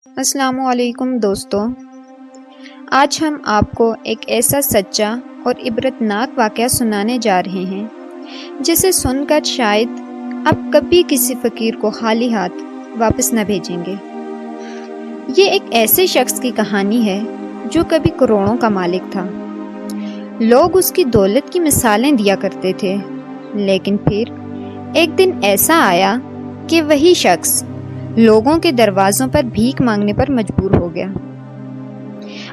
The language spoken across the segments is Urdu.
السلام علیکم دوستوں، آج ہم آپ کو ایک ایسا سچا اور عبرتناک واقعہ سنانے جا رہے ہیں جسے سن کر شاید آپ کبھی کسی فقیر کو خالی ہاتھ واپس نہ بھیجیں گے۔ یہ ایک ایسے شخص کی کہانی ہے جو کبھی کروڑوں کا مالک تھا۔ لوگ اس کی دولت کی مثالیں دیا کرتے تھے، لیکن پھر ایک دن ایسا آیا کہ وہی شخص لوگوں کے دروازوں پر بھیک مانگنے پر مجبور ہو گیا۔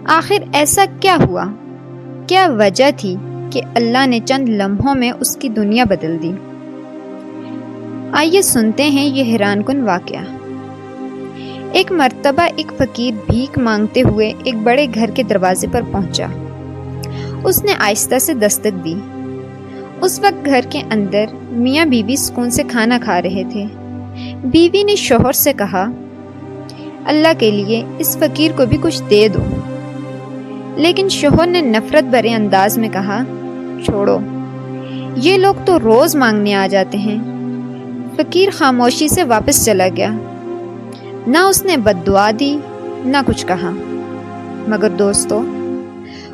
آخر ایسا کیا ہوا؟ کیا وجہ تھی کہ اللہ نے چند لمحوں میں اس کی دنیا بدل دی؟ آئیے سنتے ہیں یہ حیران کن واقعہ۔ ایک مرتبہ ایک فقیر بھیک مانگتے ہوئے ایک بڑے گھر کے دروازے پر پہنچا۔ اس نے آہستہ سے دستک دی۔ اس وقت گھر کے اندر میاں بیوی سکون سے کھانا کھا رہے تھے۔ بیوی نے شوہر سے کہا، اللہ کے لیے اس فقیر کو بھی کچھ دے دو۔ لیکن شوہر نے نفرت بھرے انداز میں کہا، چھوڑو، یہ لوگ تو روز مانگنے آ جاتے ہیں۔ فقیر خاموشی سے واپس چلا گیا۔ نہ اس نے بد دعا دی، نہ کچھ کہا۔ مگر دوستو،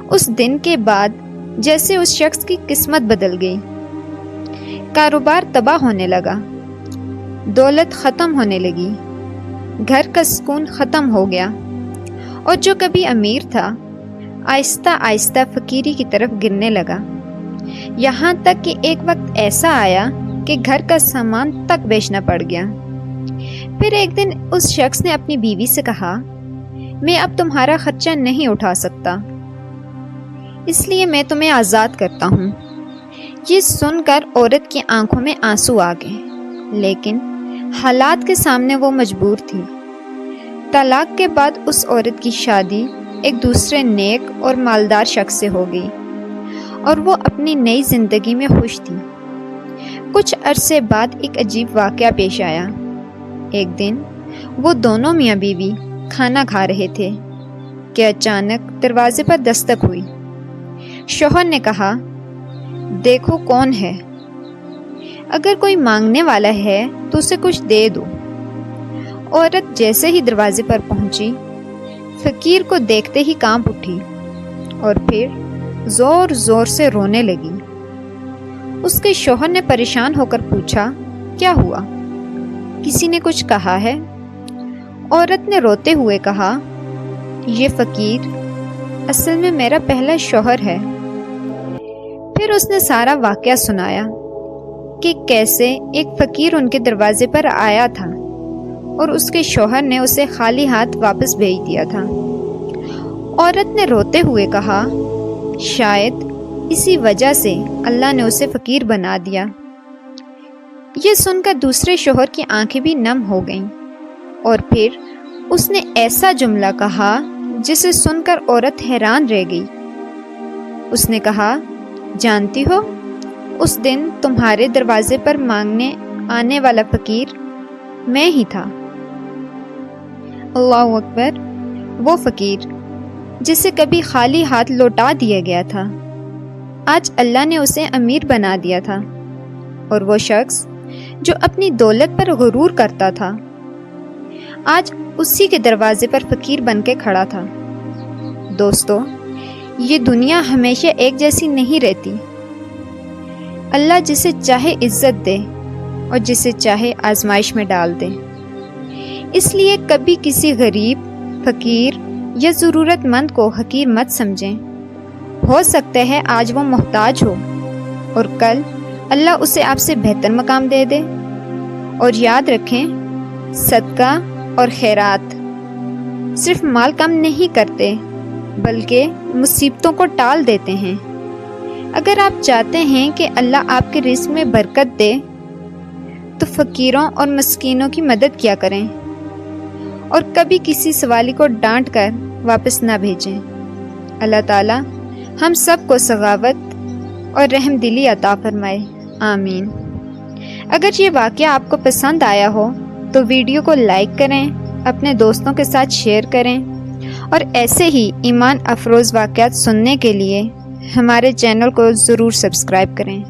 اس دن کے بعد جیسے اس شخص کی قسمت بدل گئی۔ کاروبار تباہ ہونے لگا، دولت ختم ہونے لگی، گھر کا سکون ختم ہو گیا، اور جو کبھی امیر تھا آہستہ آہستہ فقیری کی طرف گرنے لگا۔ یہاں تک کہ ایک وقت ایسا آیا کہ گھر کا سامان تک بیچنا پڑ گیا۔ پھر ایک دن اس شخص نے اپنی بیوی سے کہا، میں اب تمہارا خرچہ نہیں اٹھا سکتا، اس لیے میں تمہیں آزاد کرتا ہوں۔ یہ سن کر عورت کی آنکھوں میں آنسو آ گئے، لیکن حالات کے سامنے وہ مجبور تھی۔ طلاق کے بعد اس عورت کی شادی ایک دوسرے نیک اور مالدار شخص سے ہو گئی، اور وہ اپنی نئی زندگی میں خوش تھی۔ کچھ عرصے بعد ایک عجیب واقعہ پیش آیا۔ ایک دن وہ دونوں میاں بیوی کھانا کھا رہے تھے کہ اچانک دروازے پر دستک ہوئی۔ شوہر نے کہا، دیکھو کون ہے، اگر کوئی مانگنے والا ہے تو اسے کچھ دے دو۔ عورت جیسے ہی دروازے پر پہنچی، فقیر کو دیکھتے ہی کانپ اٹھی اور پھر زور زور سے رونے لگی۔ اس کے شوہر نے پریشان ہو کر پوچھا، کیا ہوا؟ کسی نے کچھ کہا ہے؟ عورت نے روتے ہوئے کہا، یہ فقیر اصل میں میرا پہلا شوہر ہے۔ پھر اس نے سارا واقعہ سنایا کہ کیسے ایک فقیر ان کے دروازے پر آیا تھا اور اس کے شوہر نے اسے خالی ہاتھ واپس بھیج دیا تھا۔ عورت نے روتے ہوئے کہا، شاید اسی وجہ سے اللہ نے اسے فقیر بنا دیا۔ یہ سن کر دوسرے شوہر کی آنکھیں بھی نم ہو گئیں، اور پھر اس نے ایسا جملہ کہا جسے سن کر عورت حیران رہ گئی۔ اس نے کہا، جانتی ہو، اس دن تمہارے دروازے پر مانگنے آنے والا فقیر میں ہی تھا۔ اللہ اکبر! وہ فقیر جسے کبھی خالی ہاتھ لوٹا دیا گیا تھا، آج اللہ نے اسے امیر بنا دیا تھا، اور وہ شخص جو اپنی دولت پر غرور کرتا تھا، آج اسی کے دروازے پر فقیر بن کے کھڑا تھا۔ دوستو، یہ دنیا ہمیشہ ایک جیسی نہیں رہتی۔ اللہ جسے چاہے عزت دے اور جسے چاہے آزمائش میں ڈال دے۔ اس لیے کبھی کسی غریب، فقیر یا ضرورت مند کو حقیر مت سمجھیں۔ ہو سکتا ہے آج وہ محتاج ہو اور کل اللہ اسے آپ سے بہتر مقام دے دے۔ اور یاد رکھیں، صدقہ اور خیرات صرف مال کم نہیں کرتے بلکہ مصیبتوں کو ٹال دیتے ہیں۔ اگر آپ چاہتے ہیں کہ اللہ آپ کے رزق میں برکت دے تو فقیروں اور مسکینوں کی مدد کیا کریں، اور کبھی کسی سوالی کو ڈانٹ کر واپس نہ بھیجیں۔ اللہ تعالی ہم سب کو سخاوت اور رحم دلی عطا فرمائے، آمین۔ اگر یہ واقعہ آپ کو پسند آیا ہو تو ویڈیو کو لائک کریں، اپنے دوستوں کے ساتھ شیئر کریں، اور ایسے ہی ایمان افروز واقعات سننے کے لیے ہمارے چینل کو ضرور سبسکرائب کریں۔